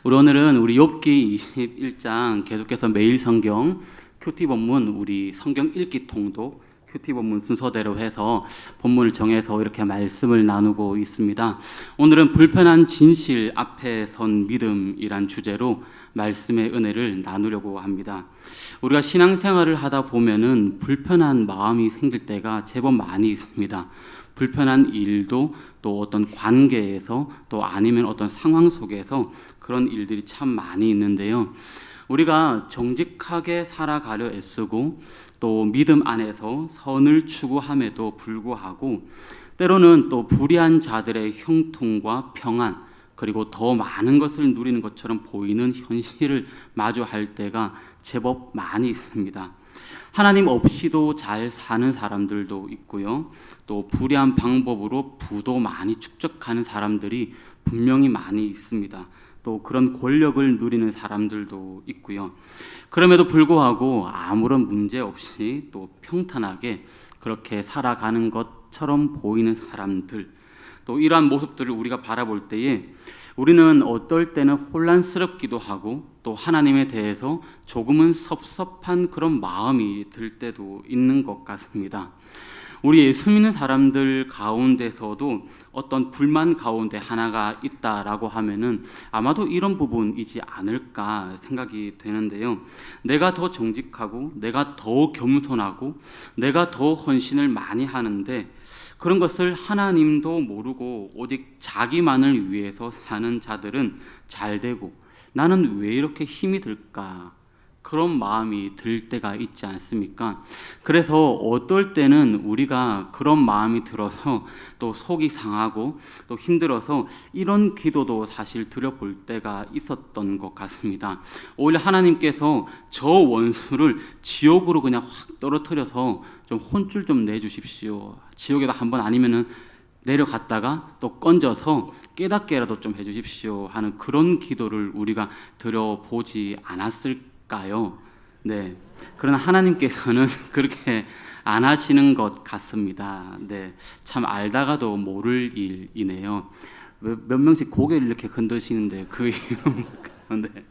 우리 오늘은 우리 욥기 21장 계속해서 매일 성경 큐티 본문 우리 성경 읽기 통독 큐티 본문 순서대로 해서 본문을 정해서 이렇게 말씀을 나누고 있습니다. 오늘은 불편한 진실 앞에 선 믿음이란 주제로 말씀의 은혜를 나누려고 합니다. 우리가 신앙생활을 하다 보면은 불편한 마음이 생길 때가 제법 많이 있습니다. 불편한 일도 또 어떤 관계에서 또 아니면 어떤 상황 속에서 그런 일들이 참 많이 있는데요. 우리가 정직하게 살아가려 애쓰고 또 믿음 안에서 선을 추구함에도 불구하고 때로는 또 불의한 자들의 형통과 평안 그리고 더 많은 것을 누리는 것처럼 보이는 현실을 마주할 때가 제법 많이 있습니다. 하나님 없이도 잘 사는 사람들도 있고요. 또 불의한 방법으로 부도 많이 축적하는 사람들이 분명히 많이 있습니다. 또 그런 권력을 누리는 사람들도 있고요. 그럼에도 불구하고 아무런 문제 없이 또 평탄하게 그렇게 살아가는 것처럼 보이는 사람들, 또 이러한 모습들을 우리가 바라볼 때에 우리는 어떨 때는 혼란스럽기도 하고 또 하나님에 대해서 조금은 섭섭한 그런 마음이 들 때도 있는 것 같습니다. 우리 예수 믿는 사람들 가운데서도 어떤 불만 가운데 하나가 있다라고 하면은 아마도 이런 부분이지 않을까 생각이 되는데요. 내가 더 정직하고 내가 더 겸손하고 내가 더 헌신을 많이 하는데 그런 것을 하나님도 모르고 오직 자기만을 위해서 사는 자들은 잘 되고 나는 왜 이렇게 힘이 들까? 그런 마음이 들 때가 있지 않습니까? 그래서 어떨 때는 우리가 그런 마음이 들어서 또 속이 상하고 또 힘들어서 이런 기도도 사실 드려볼 때가 있었던 것 같습니다. 오히려 하나님께서 저 원수를 지옥으로 그냥 확 떨어뜨려서 좀 혼쭐 좀 내주십시오. 지옥에도 한번 아니면은 내려갔다가 또 건져서 깨닫게라도 좀 해주십시오 하는 그런 기도를 우리가 드려보지 않았을까요? 네. 그러나 하나님께서는 그렇게 안 하시는 것 같습니다. 네. 참 알다가도 모를 일이네요. 몇 명씩 고개를 이렇게 흔드시는데 그 이유는 뭘까요? 네.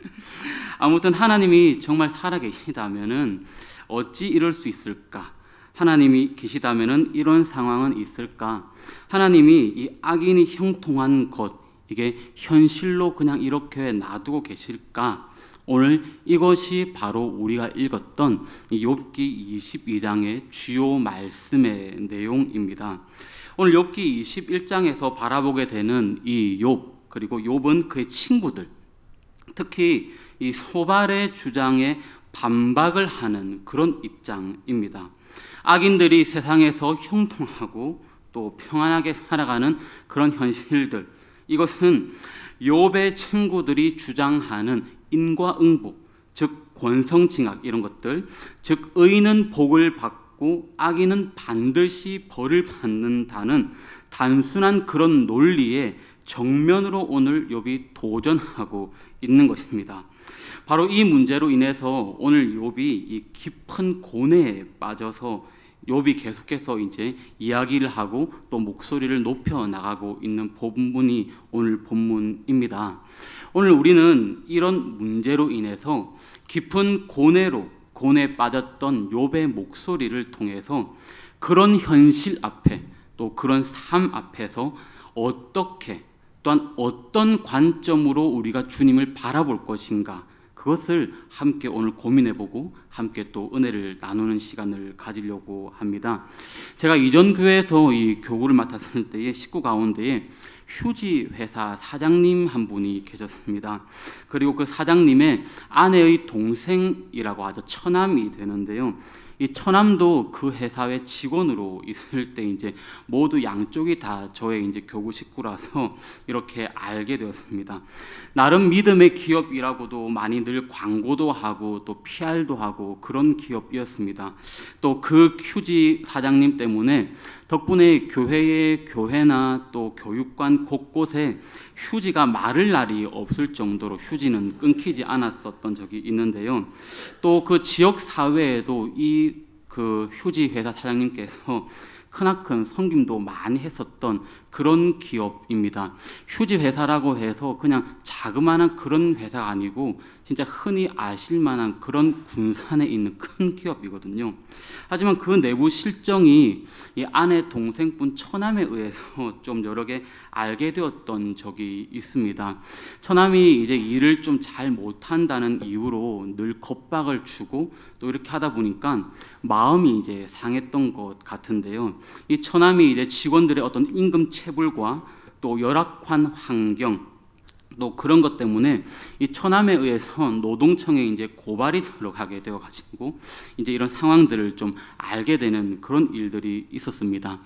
아무튼 하나님이 정말 살아계시다면은 어찌 이럴 수 있을까? 하나님이 계시다면은 이런 상황은 있을까? 하나님이 이 악인이 형통한 것 이게 현실로 그냥 이렇게 놔두고 계실까? 오늘 이것이 바로 우리가 읽었던 욥기 22장의 주요 말씀의 내용입니다. 오늘 욥기 21장에서 바라보게 되는 이 욥 그리고 욥은 그의 친구들 특히 이 소발의 주장에 반박을 하는 그런 입장입니다. 악인들이 세상에서 형통하고 또 평안하게 살아가는 그런 현실들 이것은 욥의 친구들이 주장하는 인과응보 즉 권성징악 이런 것들 즉 의인은 복을 받고 악인은 반드시 벌을 받는다는 단순한 그런 논리에 정면으로 오늘 욥이 도전하고 있는 것입니다. 바로 이 문제로 인해서 오늘 욥이 이 깊은 고뇌에 빠져서 욥이 계속해서 이제 이야기를 하고 또 목소리를 높여 나가고 있는 본문이 오늘 본문입니다. 오늘 우리는 이런 문제로 인해서 깊은 고뇌에 빠졌던 욥의 목소리를 통해서 그런 현실 앞에 또 그런 삶 앞에서 어떻게 또한 어떤 관점으로 우리가 주님을 바라볼 것인가 그것을 함께 오늘 고민해보고 함께 또 은혜를 나누는 시간을 가지려고 합니다. 제가 이전 교회에서 이 교구를 맡았을 때의 식구 가운데에 휴지 회사 사장님 한 분이 계셨습니다. 그리고 그 사장님의 아내의 동생이라고 하죠. 처남이 되는데요. 이 처남도 그 회사의 직원으로 있을 때 이제 모두 양쪽이 다 저의 이제 교구 식구라서 이렇게 알게 되었습니다. 나름 믿음의 기업이라고도 많이 늘 광고도 하고 또 PR도 하고 그런 기업이었습니다. 또 그 휴지 사장님 때문에 덕분에 교회나 또 교육관 곳곳에 휴지가 마를 날이 없을 정도로 휴지는 끊기지 않았었던 적이 있는데요. 또 그 지역 사회에도 이 그 휴지 회사 사장님께서 크나큰 섬김도 많이 했었던 그런 기업입니다. 휴지 회사라고 해서 그냥 자그마한 그런 회사가 아니고 진짜 흔히 아실 만한 그런 군산에 있는 큰 기업이거든요. 하지만 그 내부 실정이 이 아내 동생분 처남에 의해서 좀 여러 개 알게 되었던 적이 있습니다. 처남이 이제 일을 좀 잘 못한다는 이유로 늘 겁박을 주고 또 이렇게 하다 보니까 마음이 이제 상했던 것 같은데요. 이 처남이 이제 직원들의 어떤 임금 체불과 또 열악한 환경 또 그런 것 때문에 이 처남에 의해서 노동청에 이제 고발이 들어가게 되어 가지고 이제 이런 상황들을 좀 알게 되는 그런 일들이 있었습니다.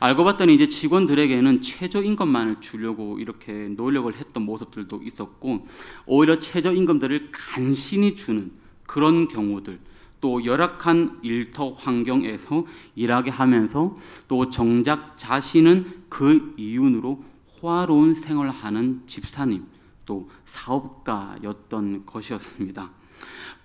알고 봤더니 이제 직원들에게는 최저임금만을 주려고 이렇게 노력을 했던 모습들도 있었고 오히려 최저임금들을 간신히 주는 그런 경우들 또 열악한 일터 환경에서 일하게 하면서 또 정작 자신은 그 이윤으로 호화로운 생활을 하는 집사님 또 사업가였던 것이었습니다.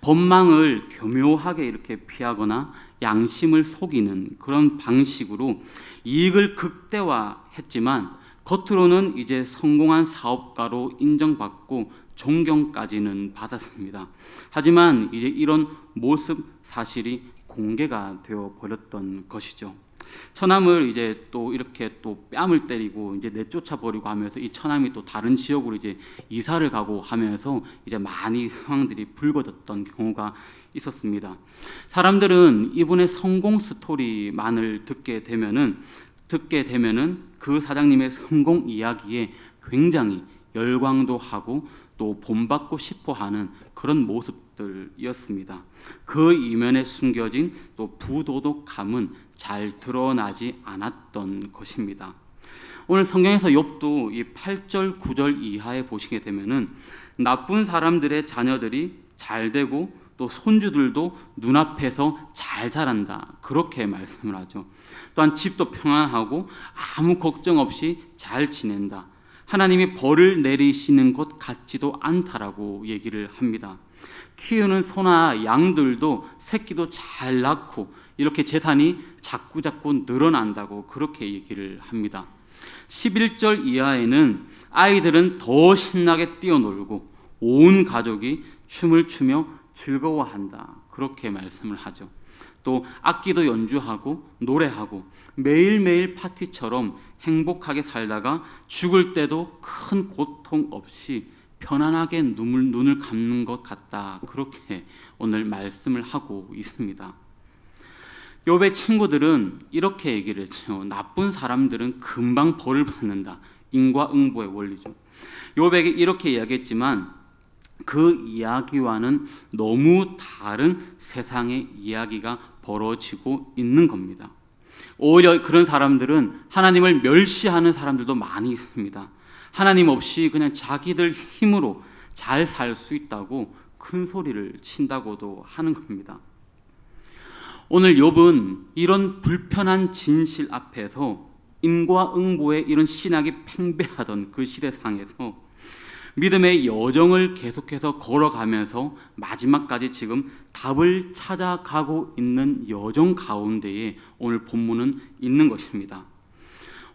법망을 교묘하게 이렇게 피하거나 양심을 속이는 그런 방식으로 이익을 극대화했지만 겉으로는 이제 성공한 사업가로 인정받고 존경까지는 받았습니다. 하지만 이제 이런 모습 사실이 공개가 되어 버렸던 것이죠. 처남을 이제 또 이렇게 또 뺨을 때리고 이제 내쫓아 버리고 하면서 이 처남이 또 다른 지역으로 이제 이사를 가고 하면서 이제 많이 상황들이 불거졌던 경우가 있었습니다. 사람들은 이분의 성공 스토리만을 듣게 되면은 그 사장님의 성공 이야기에 굉장히 열광도 하고 또 본받고 싶어하는 그런 모습들이었습니다. 그 이면에 숨겨진 또 부도덕함은 잘 드러나지 않았던 것입니다. 오늘 성경에서 욥도 이 8절 9절 이하에 보시게 되면은 나쁜 사람들의 자녀들이 잘 되고 또 손주들도 눈앞에서 잘 자란다 그렇게 말씀을 하죠. 또한 집도 평안하고 아무 걱정 없이 잘 지낸다. 하나님이 벌을 내리시는 것 같지도 않다라고 얘기를 합니다. 키우는 소나 양들도 새끼도 잘 낳고 이렇게 재산이 자꾸자꾸 늘어난다고 그렇게 얘기를 합니다. 11절 이하에는 아이들은 더 신나게 뛰어놀고 온 가족이 춤을 추며 즐거워한다 그렇게 말씀을 하죠. 또 악기도 연주하고 노래하고 매일매일 파티처럼 행복하게 살다가 죽을 때도 큰 고통 없이 편안하게 눈을 감는 것 같다 그렇게 오늘 말씀을 하고 있습니다. 욥의 친구들은 이렇게 얘기를 했죠. 나쁜 사람들은 금방 벌을 받는다. 인과응보의 원리죠. 욥에게 이렇게 이야기했지만 그 이야기와는 너무 다른 세상의 이야기가 벌어지고 있는 겁니다. 오히려 그런 사람들은 하나님을 멸시하는 사람들도 많이 있습니다. 하나님 없이 그냥 자기들 힘으로 잘 살 수 있다고 큰 소리를 친다고도 하는 겁니다. 오늘 욥은 이런 불편한 진실 앞에서 인과응보의 이런 신학이 팽배하던 그 시대상에서 믿음의 여정을 계속해서 걸어가면서 마지막까지 지금 답을 찾아가고 있는 여정 가운데에 오늘 본문은 있는 것입니다.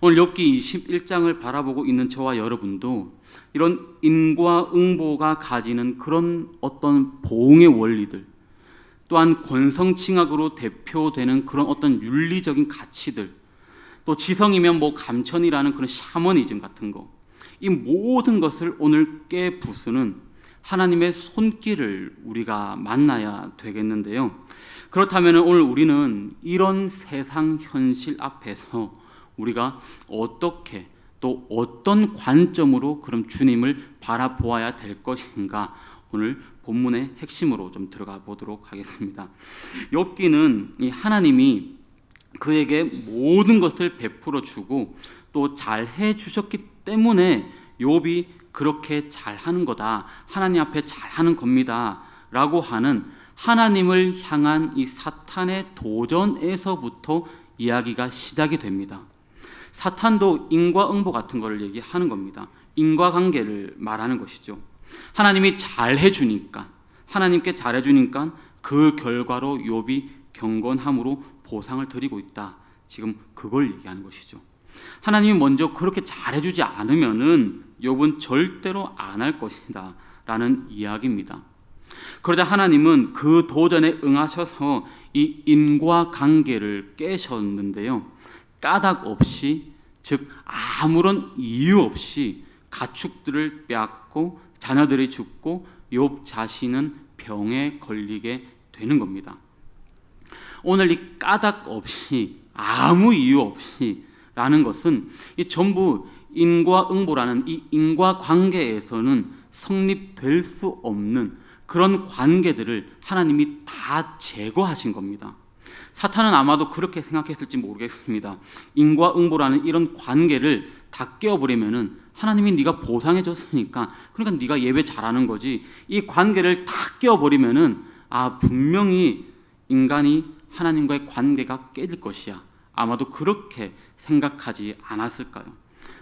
오늘 욥기 21장을 바라보고 있는 저와 여러분도 이런 인과응보가 가지는 그런 어떤 보응의 원리들 또한 권성징악으로 대표되는 그런 어떤 윤리적인 가치들 또 지성이면 뭐 감천이라는 그런 샤머니즘 같은 거 이 모든 것을 오늘 깨부수는 하나님의 손길을 우리가 만나야 되겠는데요. 그렇다면 오늘 우리는 이런 세상 현실 앞에서 우리가 어떻게 또 어떤 관점으로 그럼 주님을 바라보아야 될 것인가 오늘 본문의 핵심으로 좀 들어가 보도록 하겠습니다. 욥기는 이 하나님이 그에게 모든 것을 베풀어 주고 또 잘해 주셨기 때문에 욥이 그렇게 잘하는 거다. 하나님 앞에 잘하는 겁니다. 라고 하는 하나님을 향한 이 사탄의 도전에서부터 이야기가 시작이 됩니다. 사탄도 인과응보 같은 걸 얘기하는 겁니다. 인과관계를 말하는 것이죠. 하나님이 잘해 주니까 하나님께 잘해 주니까 그 결과로 욥이 경건함으로 보상을 드리고 있다. 지금 그걸 얘기하는 것이죠. 하나님이 먼저 그렇게 잘해주지 않으면은 욥은 절대로 안 할 것이다 라는 이야기입니다. 그러자 하나님은 그 도전에 응하셔서 이 인과관계를 깨셨는데요, 까닭 없이, 즉 아무런 이유 없이 가축들을 빼앗고 자녀들이 죽고 욥 자신은 병에 걸리게 되는 겁니다. 오늘 이 까닭 없이, 아무 이유 없이 라는 것은 이 전부 인과응보라는 이 인과관계에서는 성립될 수 없는 그런 관계들을 하나님이 다 제거하신 겁니다. 사탄은 아마도 그렇게 생각했을지 모르겠습니다. 인과응보라는 이런 관계를 다 깨어버리면은 하나님이 네가 보상해줬으니까, 그러니까 네가 예배 잘하는 거지, 이 관계를 다 깨어버리면은 분명히 인간이 하나님과의 관계가 깨질 것이야, 아마도 그렇게 생각하지 않았을까요?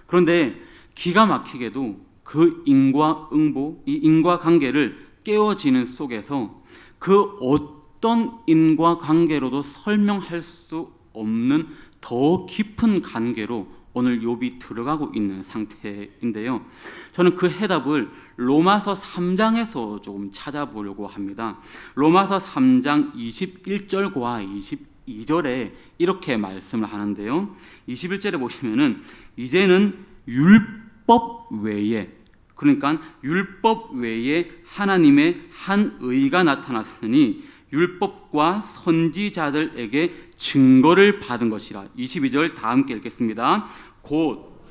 그런데 기가 막히게도 그 인과응보, 이 인과관계를 깨어지는 속에서 그 어떤 인과관계로도 설명할 수 없는 더 깊은 관계로 오늘 욥이 들어가고 있는 상태인데요, 저는 그 해답을 로마서 3장에서 조금 찾아보려고 합니다. 로마서 3장 21절과 22절에 이렇게 말씀을 하는데요, 21절에 보시면은 이제는 율법 외에, 그러니까 율법 외에 하나님의 한 의가 나타났으니 율법과 선지자들에게 증거를 받은 것이라. 22절 다 함께 읽겠습니다. 곧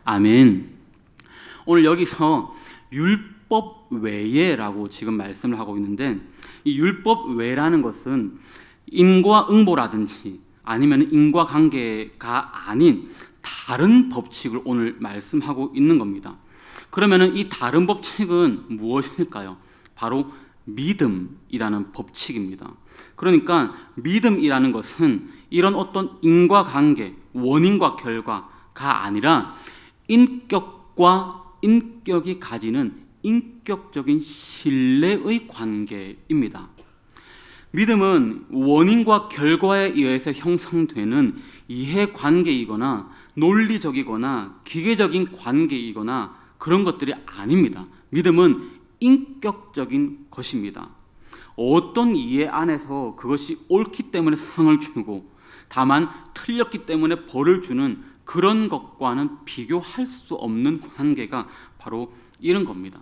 아멘. 오늘 여기서 율법 외에라고 지금 말씀을 하고 있는데, 이 율법 외라는 것은 인과응보라든지 아니면 인과관계가 아닌 다른 법칙을 오늘 말씀하고 있는 겁니다. 그러면 이 다른 법칙은 무엇일까요? 바로 믿음이라는 법칙입니다. 그러니까 믿음이라는 것은 이런 어떤 인과관계, 원인과 결과가 아니라 인격과 인격이 가지는 인격적인 신뢰의 관계입니다. 믿음은 원인과 결과에 의해서 형성되는 이해관계이거나 논리적이거나 기계적인 관계이거나 그런 것들이 아닙니다. 믿음은 인격적인 것입니다. 어떤 이해 안에서 그것이 옳기 때문에 상을 주고 다만 틀렸기 때문에 벌을 주는 그런 것과는 비교할 수 없는 관계가 바로 이런 겁니다.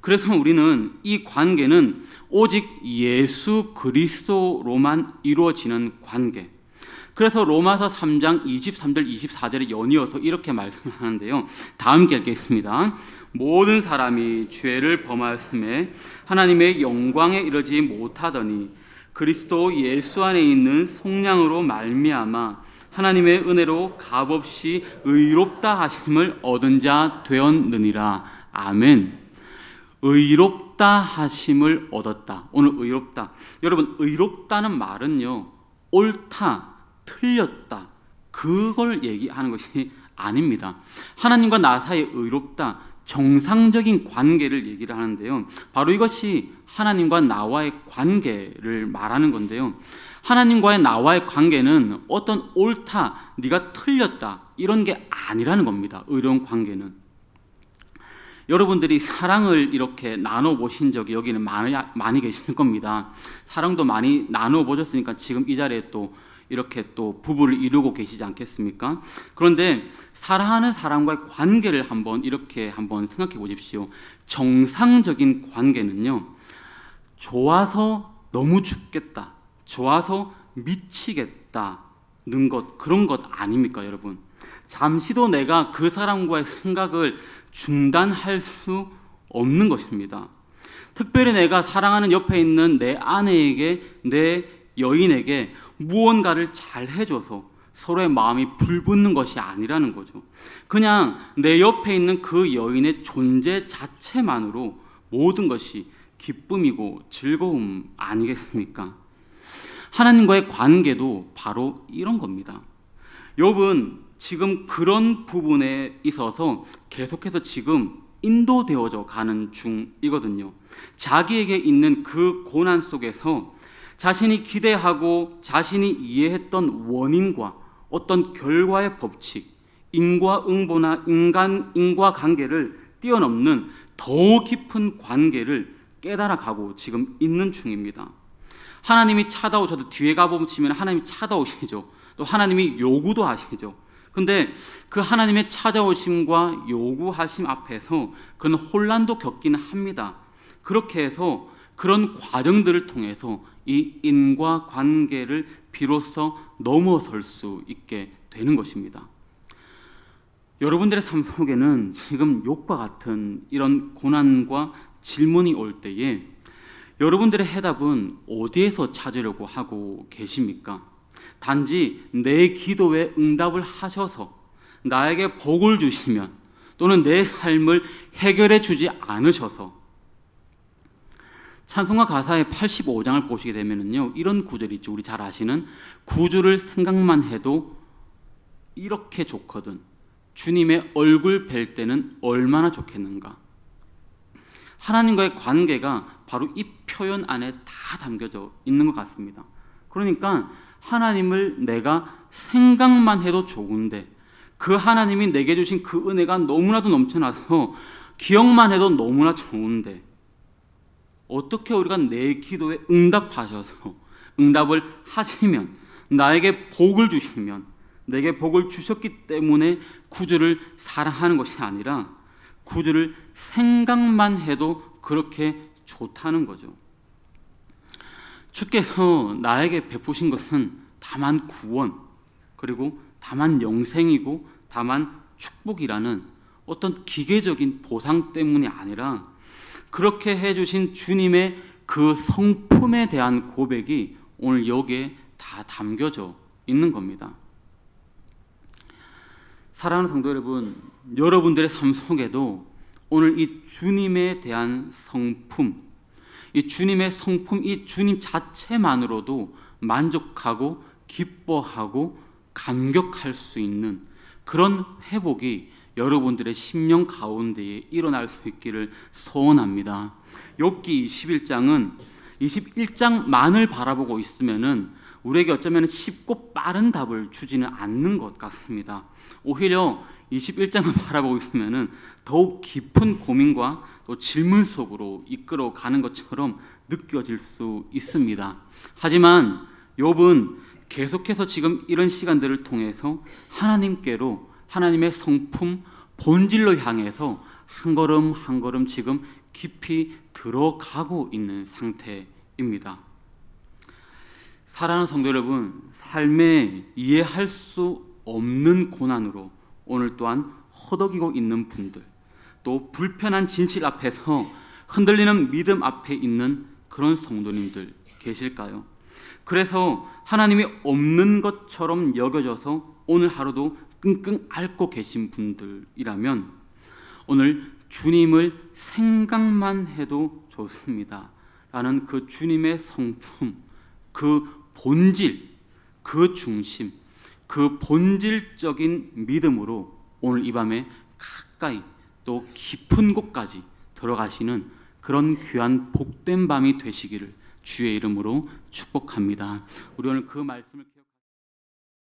그래서 우리는 이 관계는 오직 예수 그리스도로만 이루어지는 관계. 그래서 로마서 3장 23절 24절에 연이어서 이렇게 말씀하는데요, 다 함께 읽겠습니다. 모든 사람이 죄를 범하였음에 하나님의 영광에 이르지 못하더니 그리스도 예수 안에 있는 속량으로 말미암아 하나님의 은혜로 값없이 의롭다 하심을 얻은 자 되었느니라. 아멘. 의롭다 하심을 얻었다. 오늘 의롭다. 여러분, 의롭다는 말은요, 옳다, 틀렸다, 그걸 얘기하는 것이 아닙니다. 하나님과 나 사이에 의롭다, 정상적인 관계를 얘기를 하는데요, 바로 이것이 하나님과 나와의 관계를 말하는 건데요, 하나님과의 나와의 관계는 어떤 옳다, 네가 틀렸다 이런 게 아니라는 겁니다. 의로운 관계는. 여러분들이 사랑을 이렇게 나눠보신 적이 여기는 많이 계실 겁니다. 사랑도 많이 나눠보셨으니까 지금 이 자리에 또 이렇게 또 부부를 이루고 계시지 않겠습니까? 그런데 사랑하는 사람과의 관계를 한번 생각해 보십시오. 정상적인 관계는요, 좋아서 너무 죽겠다, 좋아서 미치겠다는 것, 그런 것 아닙니까, 여러분? 잠시도 내가 그 사람과의 생각을 중단할 수 없는 것입니다. 특별히 내가 사랑하는 옆에 있는 내 아내에게, 내 여인에게 무언가를 잘 해줘서 서로의 마음이 불붙는 것이 아니라는 거죠. 그냥 내 옆에 있는 그 여인의 존재 자체만으로 모든 것이 기쁨이고 즐거움 아니겠습니까? 하나님과의 관계도 바로 이런 겁니다. 욥은 지금 그런 부분에 있어서 계속해서 지금 인도되어져 가는 중이거든요. 자기에게 있는 그 고난 속에서 자신이 기대하고 자신이 이해했던 원인과 어떤 결과의 법칙, 인과응보나 인과관계를 뛰어넘는 더 깊은 관계를 깨달아가고 지금 있는 중입니다. 하나님이 찾아오셔도 뒤에 가보시면 하나님이 찾아오시죠. 또 하나님이 요구도 하시죠. 근데 그 하나님의 찾아오심과 요구하심 앞에서 그는 혼란도 겪기는 합니다. 그렇게 해서 그런 과정들을 통해서 이 인과관계를 비로소 넘어설 수 있게 되는 것입니다. 여러분들의 삶 속에는 지금 욕과 같은 이런 고난과 질문이 올 때에 여러분들의 해답은 어디에서 찾으려고 하고 계십니까? 단지 내 기도에 응답을 하셔서 나에게 복을 주시면 또는 내 삶을 해결해 주지 않으셔서 찬송가 가사의 85장을 보시게 되면요, 이런 구절이 있죠. 우리 잘 아시는 구주를 생각만 해도 이렇게 좋거든. 주님의 얼굴 뵐 때는 얼마나 좋겠는가. 하나님과의 관계가 바로 이 표현 안에 다 담겨져 있는 것 같습니다. 그러니까 하나님을 내가 생각만 해도 좋은데 그 하나님이 내게 주신 그 은혜가 너무나도 넘쳐나서 기억만 해도 너무나 좋은데 어떻게 우리가 내 기도에 응답을 하시면 나에게 복을 주시면 내게 복을 주셨기 때문에 구주를 사랑하는 것이 아니라 구주를 생각만 해도 그렇게 좋다는 거죠. 주께서 나에게 베푸신 것은 다만 구원, 그리고 다만 영생이고 다만 축복이라는 어떤 기계적인 보상 때문이 아니라 그렇게 해주신 주님의 그 성품에 대한 고백이 오늘 여기에 다 담겨져 있는 겁니다. 사랑하는 성도 여러분, 여러분들의 삶 속에도 오늘 이 주님에 대한 성품, 이 주님의 성품, 이 주님 자체만으로도 만족하고 기뻐하고 감격할 수 있는 그런 회복이 여러분들의 심령 가운데에 일어날 수 있기를 소원합니다. 욥기 21장은 21장만을 바라보고 있으면은 우리에게 어쩌면 쉽고 빠른 답을 주지는 않는 것 같습니다. 오히려 21장을 바라보고 있으면은 더욱 깊은 고민과 또 질문 속으로 이끌어 가는 것처럼 느껴질 수 있습니다. 하지만 욥은 계속해서 지금 이런 시간들을 통해서 하나님께로 하나님의 성품, 본질로 향해서 한 걸음 한 걸음 지금 깊이 들어가고 있는 상태입니다. 사랑하는 성도 여러분, 삶에 이해할 수 없는 고난으로 오늘 또한 허덕이고 있는 분들, 또 불편한 진실 앞에서 흔들리는 믿음 앞에 있는 그런 성도님들 계실까요? 그래서 하나님이 없는 것처럼 여겨져서 오늘 하루도 끙끙 앓고 계신 분들이라면 오늘 주님을 생각만 해도 좋습니다 라는 그 주님의 성품, 그 본질, 그 중심, 그 본질적인 믿음으로 오늘 이 밤에 가까이 또 깊은 곳까지 들어가시는 그런 귀한 복된 밤이 되시기를 주의 이름으로 축복합니다. 우리 오늘 그 말씀을